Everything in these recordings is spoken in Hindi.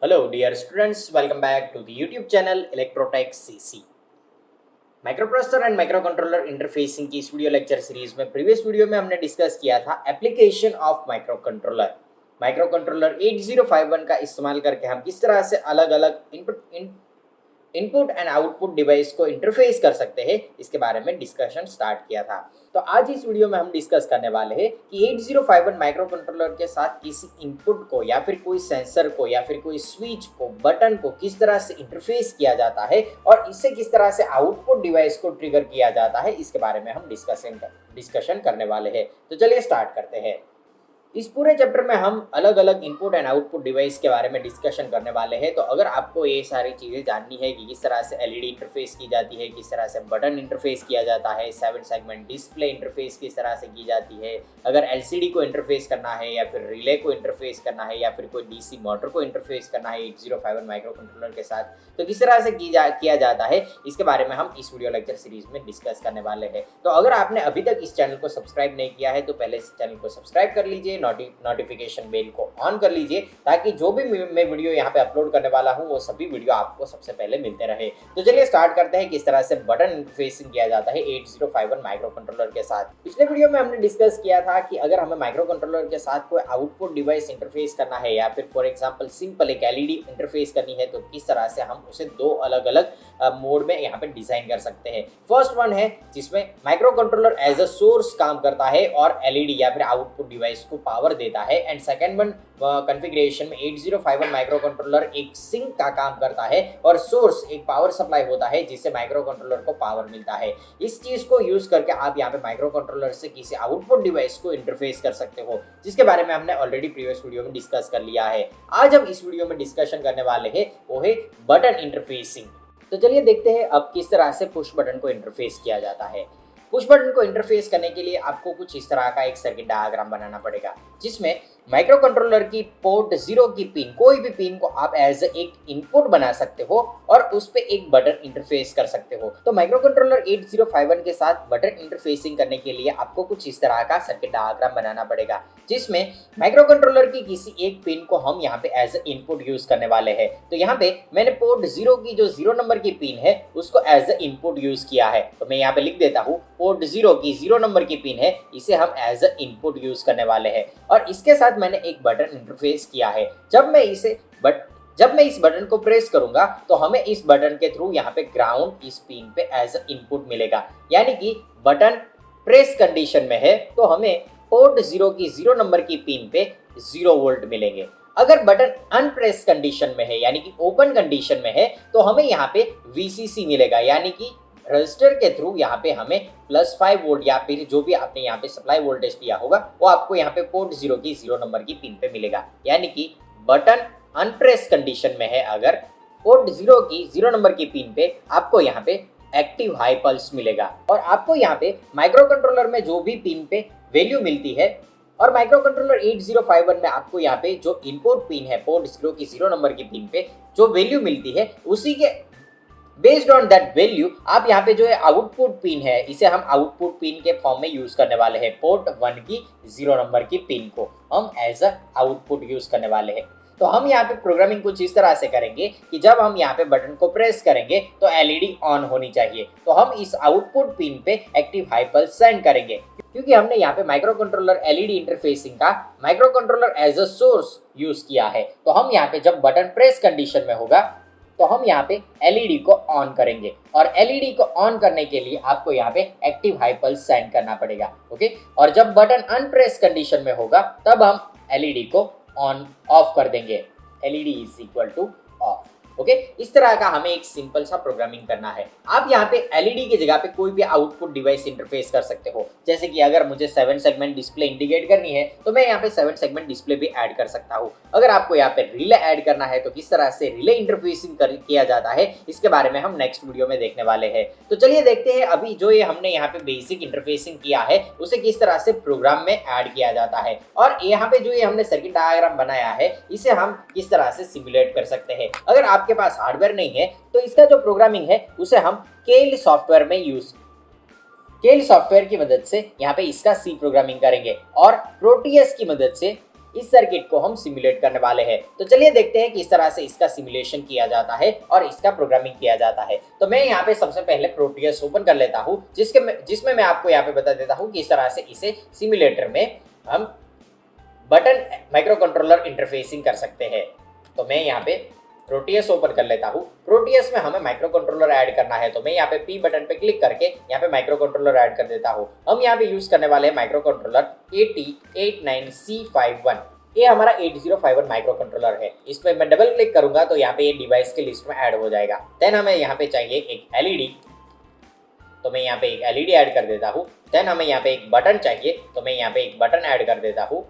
Hello dear students, welcome back to the YouTube channel Electrotech CC. Microprocessor and microcontroller interfacing की इस वीडियो लेक्चर सीरीज में प्रीवियस वीडियो में हमने डिस्कस किया था एप्लीकेशन ऑफ माइक्रोकंट्रोलर 8051 का इस्तेमाल करके हम किस तरह से अलग अलग इनपुट एंड आउटपुट डिवाइस को इंटरफेस कर सकते हैं, इसके बारे में डिस्कशन स्टार्ट किया था। तो आज इस वीडियो में हम डिस्कस करने वाले हैं कि 8051 माइक्रोकंट्रोलर के साथ किसी इनपुट को या फिर कोई सेंसर को या फिर कोई स्विच को, बटन को किस तरह से इंटरफेस किया जाता है और इससे किस तरह से आउटपुट डिवाइस को ट्रिगर किया जाता है, इसके बारे में हम डिस्कशन करने वाले हैं। तो चलिए स्टार्ट करते हैं। इस पूरे चैप्टर में हम अलग अलग इनपुट एंड आउटपुट डिवाइस के बारे में डिस्कशन करने वाले हैं। तो अगर आपको ये सारी चीज़ें जाननी है कि किस तरह से एलईडी इंटरफेस की जाती है, किस तरह से बटन इंटरफेस किया जाता है, 7 सेगमेंट डिस्प्ले इंटरफेस किस तरह से की जाती है, अगर एलसीडी को इंटरफेस करना है या फिर रिले को इंटरफेस करना है या फिर कोई डीसी मोटर को इंटरफेस करना है 8051 माइक्रोकंट्रोलर के साथ, तो किस तरह से किया जाता है, इसके बारे में हम इस वीडियो लेक्चर सीरीज में डिस्कस करने वाले हैं। तो अगर आपने अभी तक इस चैनल को सब्सक्राइब नहीं किया है तो पहले इस चैनल को सब्सक्राइब कर लीजिए, नोटिफिकेशन बेल को ऑन कर लीजिए ताकि जो भी मैं वीडियो यहाँ पे अपलोड करने वाला हूँ वो सभी वीडियो आपको सबसे पहले मिलते रहे। तो चलिए स्टार्ट करते हैं किस तरह से बटन इंटरफेसिंग किया जाता है 8051 माइक्रोकंट्रोलर के साथ। पिछले वीडियो में हमने डिस्कस किया था कि अगर हमें माइक्रोकंट्रोलर के साथ कोई आउटपुट डिवाइस इंटरफेस करना है या फिर फॉर एग्जांपल सिंपल एक एलईडी इंटरफेस करनी है तो किस तरह से हम उसे दो अलग अलग मोड में यहाँ पे डिजाइन कर सकते हैं। फर्स्ट वन है जिसमें माइक्रोकंट्रोलर एज अ सोर्स काम करता है और एलईडी या फिर आउटपुट डिवाइस को पावर देता है, एंड सेकेंड वन कॉन्फ़िगरेशन में 8051 माइक्रोकंट्रोलर एक सिंक का काम करता है और सोर्स एक पावर सप्लाई होता है जिससे माइक्रोकंट्रोलर को पावर मिलता है। इस चीज को यूज करके आप यहाँ पे माइक्रोकंट्रोलर से किसी आउटपुट डिवाइस को इंटरफेस कर सकते हो, जिसके बारे में हमने ऑलरेडी प्रीवियस वीडियो में डिस्कस कर लिया है। आज हम इस वीडियो में डिस्कशन करने वाले हैं वो है बटन इंटरफेसिंग। तो चलिए देखते हैं अब किस तरह से पुश बटन को इंटरफेस किया जाता है। पुश बटन को इंटरफेस करने के लिए आपको कुछ इस तरह का एक सर्किट डायग्राम बनाना पड़ेगा जिसमें माइक्रोकंट्रोलर की पोर्ट 0 की पिन, कोई भी पिन को आप एज एक इनपुट बना सकते हो और उस पे एक बटन इंटरफेस कर सकते हो। तो माइक्रोकंट्रोलर 8051 के साथ बटन इंटरफेसिंग करने के लिए आपको कुछ इस तरह का सर्किट डायग्राम बनाना पड़ेगा जिसमें माइक्रोकंट्रोलर की किसी एक पिन को हम यहाँ पे एज इनपुट यूज करने वाले हैं। तो यहाँ पे मैंने पोर्ट 0 की जो 0 नंबर की पिन है उसको एज इनपुट यूज किया है। तो मैं यहाँ पे लिख देता हूँ पोर्ट 0 की 0 नंबर की पिन है, इसे हम एज इनपुट यूज करने वाले हैं और इसके साथ मैंने एक बटन इंटरफेस किया है। जब मैं इस बटन को प्रेस करूंगा तो हमें इस बटन के थ्रू यहाँ पे ग्राउंड इस पिन पे एज इनपुट मिलेगा, यानी कि बटन प्रेस कंडीशन में है तो हमें पोर्ट 0 की 0 नंबर की पिन पे 0 वोल्ट मिलेंगे। अगर बटन अनप्रेस कंडीशन में है यानी कि ओपन कंडीशन में है तो हमें यहाँ पे VCC मिलेगा, यानी कि रजिस्टर के थ्रू यहाँ पे हमें +5 वोल्ट या फिर जो भी आपने यहाँ पे सप्लाई वोल्टेज दिया होगा वो आपको यहाँ पे पोर्ट 0 की 0 नंबर की पिन पे मिलेगा। यानी कि बटन अनप्रेस कंडीशन में है अगर पोर्ट 0 की 0 नंबर की पिन पे आपको यहाँ पे एक्टिव हाई पल्स मिलेगा और आपको यहाँ पे माइक्रोकंट्रोलर में जो भी पिन पे वैल्यू मिलती है और माइक्रोकंट्रोलर 8051 में आपको यहाँ पे जो इनपुट पिन है पोर्ट 0 की 0 नंबर की पिन पे जो वैल्यू मिलती है उसी के बेस्ड ऑन दैट वैल्यू आप यहाँ पे जो है आउटपुट पिन है इसे हम आउटपुट पिन के फॉर्म में यूज करने वाले हैं। पोर्ट 1 की 0 नंबर की पिन को हम एज अ आउटपुट यूज करने वाले हैं। तो हम यहाँ पे प्रोग्रामिंग कुछ इस तरह से करेंगे कि जब हम यहाँ पे बटन को प्रेस करेंगे तो एलईडी ऑन होनी चाहिए, तो हम इस आउटपुट पिन पे एक्टिव हाई पल्स सेंड करेंगे क्योंकि हमने यहाँ पे माइक्रोकंट्रोलर एलईडी इंटरफेसिंग का microcontroller as a source use किया है। तो हम यहाँ पे जब बटन प्रेस कंडीशन में होगा तो हम यहाँ पे एलईडी को ऑन करेंगे और एलईडी को ऑन करने के लिए आपको यहाँ पे एक्टिव हाई पल्स सेंड करना पड़ेगा, ओके। और जब बटन अनप्रेस कंडीशन में होगा तब हम एलईडी को ऑन ऑफ कर देंगे, LED is equal two of, okay. इस तरह का हमें एक सिंपल सा प्रोग्रामिंग करना है। आप यहाँ पे एलईडी की जगह पे कोई भी आउटपुट डिवाइस इंटरफेस कर सकते हो, जैसे कि अगर मुझे 7 सेगमेंट डिस्प्ले इंडिकेट करनी है तो मैं यहाँ पे 7 सेगमेंट डिस्प्ले भी ऐड कर सकता हूँ। अगर आपको यहाँ पे रिले ऐड करना है तो किस तरह से रिले इंटरफेसिंग किया जाता है इसके बारे में हम नेक्स्ट वीडियो में देखने वाले हैं। तो चलिए देखते हैं अभी जो ये हमने यहाँ पे बेसिक इंटरफेसिंग किया है उसे किस तरह से प्रोग्राम में ऐड किया जाता है और यहाँ पे जो ये हमने सर्किट डायग्राम बनाया है इसे हम किस तरह से सिमुलेट कर सकते हैं। अगर आपके पास हार्डवेयर नहीं है तो इसका जो प्रोग्रामिंग है उसे हम केल सॉफ्टवेयर की मदद से यहाँ पे इसका सी प्रोग्रामिंग करेंगे और प्रोटियस की मदद से इस सर्किट को हम सिमुलेट करने वाले हैं। तो चलिए देखते हैं कि इस तरह से इसका सिमुलेशन किया जाता है और इसका प्रोग्रामिंग किया जाता है। तो मैं यहाँ पे सबसे पहले प्रोटियस ओपन कर लेता हूँ, जिसमें मैं आपको यहाँ पे बता देता हूँ कि इस तरह से इसे सिमुलेटर में हम बटन माइक्रो कंट्रोलर इंटरफेसिंग कर सकते हैं। तो मैं यहाँ पे प्रोटियस ओपन कर लेता हूँ। प्रोटियस में हमें माइक्रो कंट्रोलर ऐड करना है, तो मैं यहाँ पे पी बटन पे क्लिक करके यहाँ पे माइक्रो कंट्रोलर ऐड कर देता हूँ। हम यहाँ पे यूज करने वाले हैं माइक्रो कंट्रोलर AT89C51। ये हमारा 8051 माइक्रो कंट्रोलर है। इस पर मैं डबल क्लिक करूंगा तो यहाँ पे ये डिवाइस के लिस्ट में ऐड हो जाएगा। देन हमें यहाँ पे चाहिए एक एलईडी, तो मैं यहाँ पे एक एलईडी ऐड कर देता हूँ। देन हमें यहाँ पे एक बटन चाहिए, तो मैं यहाँ पे एक बटन ऐड कर देता हूँ।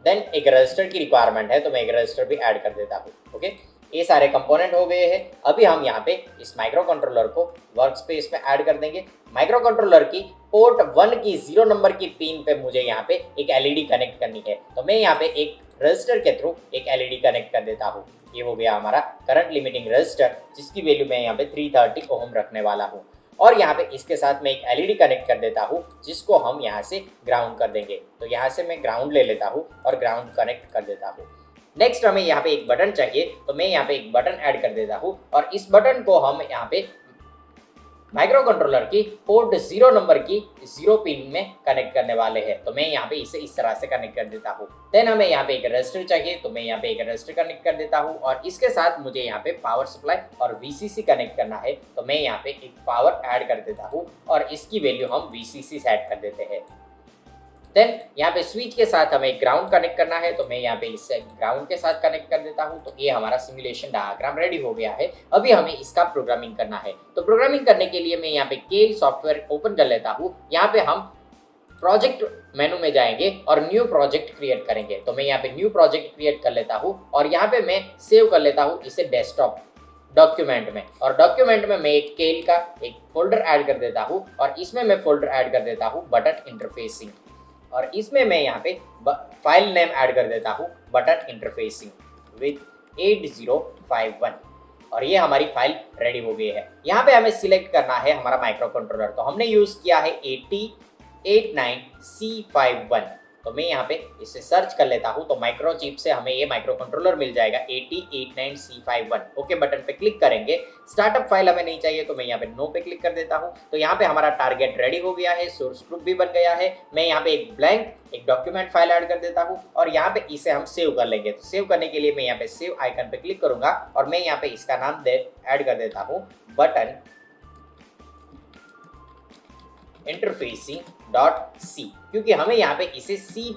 देन एक रजिस्टर की रिक्वायरमेंट है, तो मैं एक रजिस्टर भी ऐड कर देता हूँ। ओके, ये सारे कंपोनेंट हो गए हैं। अभी हम यहाँ पे इस माइक्रो कंट्रोलर को वर्क स्पेस में ऐड कर देंगे। माइक्रो कंट्रोलर की पोर्ट 1 की 0 नंबर की पिन पे मुझे यहाँ पे एक एलईडी कनेक्ट करनी है, तो मैं यहाँ पे एक रजिस्टर के थ्रू एक एलईडी कनेक्ट कर देता हूँ। ये हो गया हमारा करंट लिमिटिंग रजिस्टर, जिसकी वैल्यू मैं यहाँ पे 330 ओम रखने वाला हूँ। और यहाँ पे इसके साथ मैं एक एलईडी कनेक्ट कर देता हूँ, जिसको हम यहाँ से ग्राउंड कर देंगे। तो यहाँ से मैं ग्राउंड ले लेता हूँ और ग्राउंड कनेक्ट कर देता हूँ। नेक्स्ट हमें यहाँ पे एक बटन चाहिए, तो मैं यहाँ पे एक बटन ऐड कर देता हूँ और इस बटन को हम यहाँ पे माइक्रो कंट्रोलर की पोर्ट 0 नंबर की 0 पिन में कनेक्ट करने वाले हैं। तो मैं यहाँ पे इसे इस तरह से कनेक्ट कर देता हूँ। देन हमें यहाँ पे एक रजिस्टर चाहिए, तो मैं यहाँ पे एक रजिस्टर कनेक्ट कर देता हूँ और इसके साथ मुझे यहाँ पे पावर सप्लाई और VCC कनेक्ट करना है, तो मैं यहाँ पे एक पावर ऐड कर देता हूँ और इसकी वैल्यू हम VCC सेट कर देते हैं। देन यहाँ पे स्विच के साथ हमें ग्राउंड कनेक्ट करना है, तो मैं यहाँ पे इससे ग्राउंड के साथ कनेक्ट कर देता हूँ। तो ये हमारा सिमुलेशन डायग्राम रेडी हो गया है। अभी हमें इसका प्रोग्रामिंग करना है। तो प्रोग्रामिंग करने के लिए मैं यहाँ पे केल सॉफ्टवेयर ओपन कर लेता हूँ। यहाँ पे हम प्रोजेक्ट मेनू में जाएंगे और न्यू प्रोजेक्ट क्रिएट करेंगे। तो मैं यहाँ पे न्यू प्रोजेक्ट क्रिएट कर लेता हूँ और यहाँ पे मैं सेव कर लेता हूँ इसे डेस्कटॉप डॉक्यूमेंट में। और डॉक्यूमेंट में मैं एक केल का एक फोल्डर ऐड कर देता हूँ और इसमें मैं फोल्डर ऐड कर देता हूँ बटन इंटरफेसिंग, और इसमें मैं यहाँ पे फाइल नेम ऐड कर देता हूँ बटन इंटरफेसिंग विद 8051 और ये हमारी फाइल रेडी हो गई है। यहाँ पे हमें सिलेक्ट करना है हमारा माइक्रो कंट्रोलर, तो हमने यूज किया है AT89C51। तो मैं यहाँ पे इसे सर्च कर लेता हूँ, तो माइक्रो चिप से हमें ये माइक्रो कंट्रोलर मिल जाएगा AT89C51। ओके बटन पे क्लिक करेंगे। स्टार्टअप फाइल हमें नहीं चाहिए, तो मैं यहाँ पे नो पे क्लिक कर देता हूँ। तो यहाँ पे हमारा टारगेट रेडी हो गया है, सोर्स ग्रुप भी बन गया है। मैं यहाँ पे एक ब्लैंक एक डॉक्यूमेंट फाइल ऐड कर देता हूँ और यहाँ पे इसे हम सेव कर लेंगे। तो सेव करने के लिए मैं यहाँ पे सेव आइकन पे क्लिक करूंगा और मैं यहाँ पे इसका नाम ऐड कर देता हूँ बटन interfacing.c, क्योंकि हमें यहाँ पे इसे C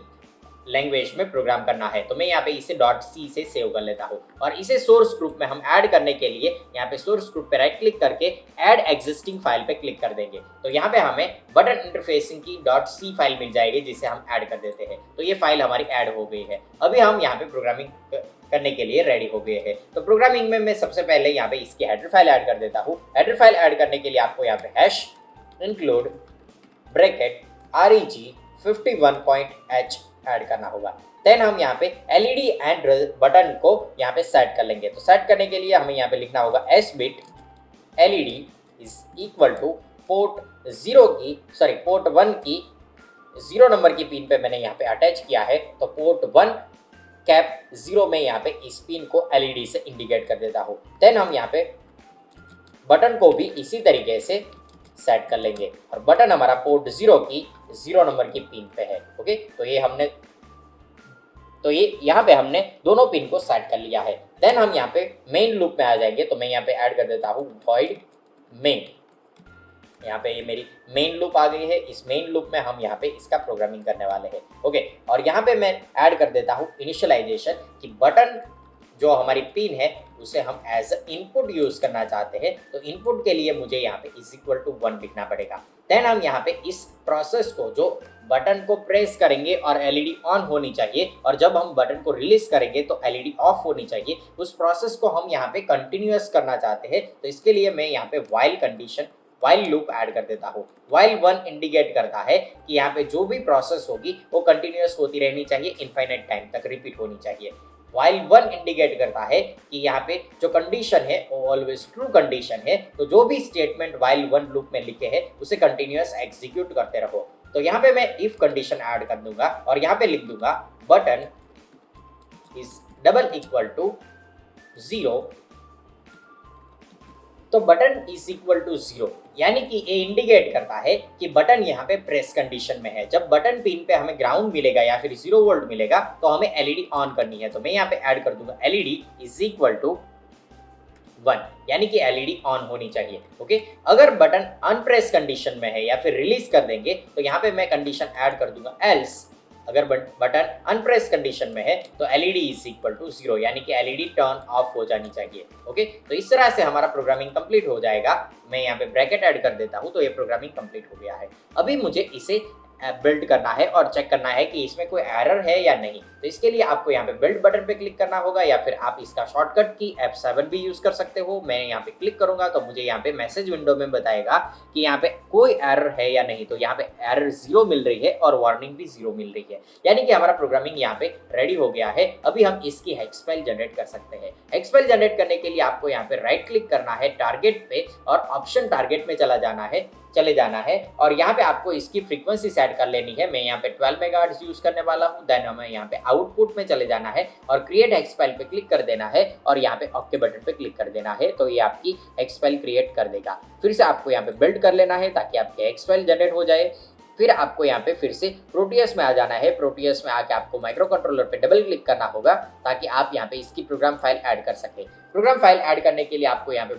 लैंग्वेज में प्रोग्राम करना है। तो मैं यहाँ पे इसे .c से सेव कर लेता हूँ और इसे सोर्स ग्रुप में हम ऐड करने के लिए यहाँ पे सोर्स ग्रुप पे राइट क्लिक करके ऐड एग्जिस्टिंग फाइल पे क्लिक कर देंगे। तो यहाँ पे हमें बटन इंटरफेसिंग की .c फाइल मिल जाएगी, जिसे हम ऐड कर देते हैं। तो ये फाइल हमारी ऐड हो गई है। अभी हम यहाँ पे प्रोग्रामिंग करने के लिए रेडी हो गए हैं। तो प्रोग्रामिंग में मैं सबसे पहले यहाँ पे इसकी हेडर फाइल ऐड कर देता हूँ। हेडर फाइल ऐड करने के लिए आपको यहाँ पे hash include bracket reg51.h add करना होगा। देन हम यहाँ पे एलईडी एंड बटन को यहाँ पे सेट कर लेंगे। तो सेट करने के लिए हमें यहाँ पे लिखना होगा s bit LED is equal two port 1 की 0 नंबर की पिन पे मैंने यहाँ पे अटैच किया है। तो पोर्ट 1 कैप 0 में यहाँ पे इस पिन को एलईडी से इंडिकेट कर देता हूँ। देन हम यहाँ पे बटन को भी इसी तरीके से सेट कर लेंगे और बटन हमारा पोर्ट 0 की 0 नंबर की पिन पे है। ओके, तो ये यहाँ पे हमने दोनों पिन को सेट कर लिया है। देन हम यहाँ पे मेन लूप में आ जाएंगे। तो मैं यहाँ पे ऐड कर देता हूँ void main। यहाँ पे ये मेरी मेन लूप आ गई है। इस मेन लूप में हम यहाँ पे इसका प्रोग्रामिंग करने वाले हैं। ओके, और यहाँ पे मैं ऐड कर देता हूँ इनिशियलाइजेशन कि बटन जो हमारी पिन है उसे हम एज इनपुट यूज करना चाहते हैं। तो इनपुट के लिए मुझे यहाँ पे इज इक्वल टू 1 लिखना पड़ेगा। देन हम यहाँ पे इस प्रोसेस को जो बटन को प्रेस करेंगे और एलईडी ऑन होनी चाहिए और जब हम बटन को रिलीज करेंगे तो एलईडी ऑफ होनी चाहिए, उस प्रोसेस को हम यहाँ पे कंटिन्यूअस करना चाहते हैं। तो इसके लिए मैं यहाँ पे वाइल लूप ऐड कर देता हूँ। वाइल 1 इंडिकेट करता है कि यहाँ पे जो भी प्रोसेस होगी वो कंटिन्यूअस होती रहनी चाहिए, इनफाइनाइट टाइम तक रिपीट होनी चाहिए। वाइल 1 इंडिकेट करता है कि यहाँ पे जो कंडीशन है वो ऑलवेज ट्रू कंडीशन है। तो जो भी स्टेटमेंट वाइल 1 लूप में लिखे हैं उसे कंटिन्यूअस एग्जीक्यूट करते रहो। तो यहाँ पे मैं इफ कंडीशन ऐड कर दूंगा और यहाँ पे लिख दूंगा button is double equal to 0, तो बटन इज इक्वल टू 0, यानी कि ये इंडिकेट करता है कि बटन यहाँ पे प्रेस कंडीशन में है। जब बटन पिन पे हमें ग्राउंड मिलेगा या फिर 0 वोल्ट मिलेगा तो हमें एलईडी ऑन करनी है। तो मैं यहाँ पे ऐड कर दूंगा एलईडी इज इक्वल टू 1, यानी कि एलईडी ऑन होनी चाहिए। ओके, अगर बटन अनप्रेस कंडीशन में है या फिर रिलीज कर देंगे तो यहाँ पे मैं कंडीशन ऐड कर दूंगा एल्स। अगर बटन अनप्रेस कंडीशन में है तो एलईडी इज इक्वल टू 0, यानी कि एलईडी टर्न ऑफ हो जानी चाहिए। ओके, तो इस तरह से हमारा प्रोग्रामिंग कंप्लीट हो जाएगा। मैं यहाँ पे ब्रैकेट ऐड कर देता हूँ, तो ये प्रोग्रामिंग कंप्लीट हो गया है। अभी मुझे इसे बिल्ड करना है और चेक करना है कि इसमें कोई एरर है या नहीं। तो इसके लिए आपको यहाँ पे बिल्ड बटन पे क्लिक करना होगा, या फिर आप इसका शॉर्टकट की F7 भी यूज कर सकते हो। मैं यहाँ पे क्लिक करूंगा तो मुझे यहाँ पे मैसेज विंडो में बताएगा कि यहाँ पे कोई एरर है या नहीं। तो यहाँ पे एरर 0 मिल रही है और वार्निंग भी 0 मिल रही है, यानी कि हमारा प्रोग्रामिंग यहाँ पे रेडी हो गया है। अभी हम इसकी हेक्स फाइल जनरेट कर सकते हैं। हेक्स फाइल जनरेट करने के लिए आपको यहाँ पे राइट क्लिक करना है टारगेट पे और ऑप्शन टारगेट में चले जाना है और यहाँ पे आपको इसकी फ्रीक्वेंसी सेट कर लेनी है। मैं यहाँ पे 12 मेगाहर्ट्ज यूज करने वाला हूँ। देन हमें यहाँ पे आउटपुट में चले जाना है और क्रिएट हेक्स फाइल पे क्लिक कर देना है और यहाँ पे ओके बटन पे क्लिक कर देना है, तो ये आपकी हेक्स फाइल क्रिएट कर देगा। फिर से आपको यहाँ पे बिल्ड कर लेना है ताकि आपकी हेक्स फाइल जनरेट हो जाए। फिर आपको यहाँ पे फिर से प्रोटियस में आ जाना है। प्रोटियस में आके आपको माइक्रो कंट्रोलर पे डबल क्लिक करना होगा ताकि आप यहाँ पे इसकी प्रोग्राम फाइल ऐड कर सके। प्रोग्राम फाइल ऐड करने के लिए आपको यहाँ पे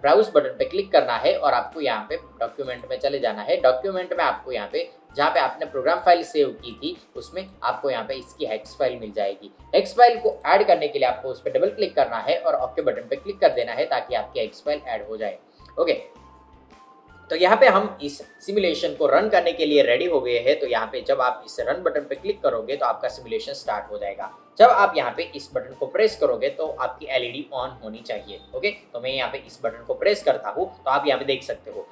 ब्राउज बटन पे क्लिक करना है और आपको यहाँ पे डॉक्यूमेंट में चले जाना है। डॉक्यूमेंट में आपको यहाँ पे जहाँ पे आपने प्रोग्राम फाइल सेव की थी उसमें आपको यहाँ पे इसकी हेक्स फाइल मिल जाएगी। हेक्स फाइल को ऐड करने के लिए आपको उस पर डबल क्लिक करना है और ओके बटन पे क्लिक कर देना है ताकि आपकी हेक्स फाइल ऐड हो जाए। ओके, तो यहाँ पे हम इस सिमुलेशन को रन करने के लिए रेडी हो गए हैं। तो यहाँ पे जब आप इस रन बटन पे क्लिक करोगे तो आपका सिमुलेशन स्टार्ट हो जाएगा। जब आप यहाँ पे इस बटन को प्रेस करोगे तो आपकी एलईडी ऑन होनी चाहिए। ओके, तो मैं यहाँ पे इस बटन को प्रेस करता हूँ तो आप यहाँ पे देख सकते हो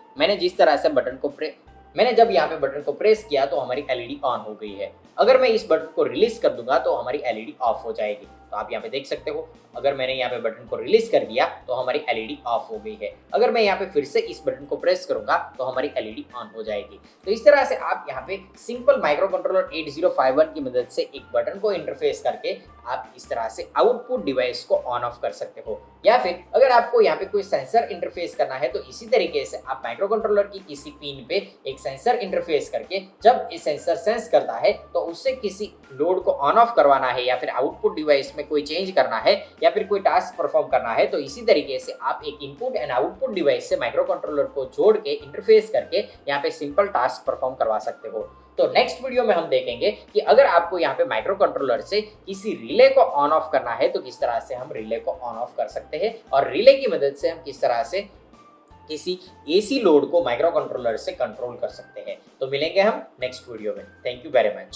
मैंने जब यहाँ पे बटन को प्रेस किया तो हमारी एलईडी ऑन हो गई है। अगर मैं इस बटन को रिलीज कर दूंगा तो हमारी एलईडी ऑफ हो जाएगी। तो आप यहाँ पे देख सकते हो, अगर मैंने यहाँ पे बटन को रिलीज कर दिया तो हमारी एलईडी ऑफ हो गई है। अगर मैं यहाँ पे फिर से इस बटन को प्रेस करूंगा तो हमारी एलईडी ऑन हो जाएगी। तो इस तरह से आप यहाँ पे सिंपल माइक्रो कंट्रोलर 8051 की मदद से एक बटन को इंटरफेस करके आप इस तरह से आउटपुट डिवाइस को ऑन ऑफ कर सकते हो। या फिर अगर आपको यहाँ पे कोई सेंसर इंटरफेस करना है तो इसी तरीके से आप माइक्रो कंट्रोलर की किसी पिन पे एक सेंसर इंटरफेस करके जब ये सेंसर सेंस करता है तो उससे किसी लोड को ऑन ऑफ करवाना है या फिर आउटपुट डिवाइस में कोई चेंज करना है या फिर कोई टास्क परफॉर्म करना है, तो इसी तरीके से आप एक इनपुट एंड आउटपुट डिवाइस से माइक्रो कंट्रोलर को जोड़ के इंटरफेस करके यहाँ पे सिंपल टास्क परफॉर्म करवा सकते हो। तो नेक्स्ट वीडियो में हम देखेंगे कि अगर आपको यहाँ पे माइक्रो कंट्रोलर से किसी रिले को ऑन ऑफ करना है तो किस तरह से हम रिले को ऑन ऑफ कर सकते हैं और रिले की मदद से हम किस तरह से किसी एसी लोड को माइक्रो कंट्रोलर से कंट्रोल कर सकते हैं। तो मिलेंगे हम नेक्स्ट वीडियो में। Thank you very much.